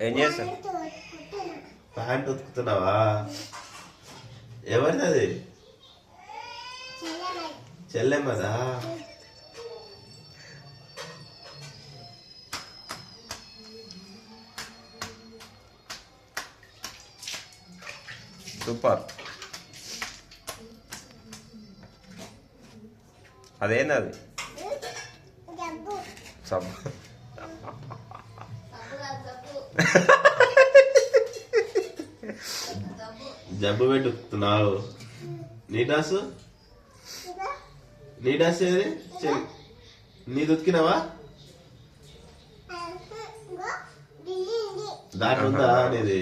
ఏం చేస్తావు? ప్యాంట్ ఉతుకుతున్నావా? ఎవరిది అది? చెల్లెమ్మదా? సూపర్. అదేంది అది? సబ్బు. జబ్బు పెట్టుకుతున్నావు. నీ డాసు ఏది? నీది ఉతికినావా? దాంట్లో ఉందా నీది?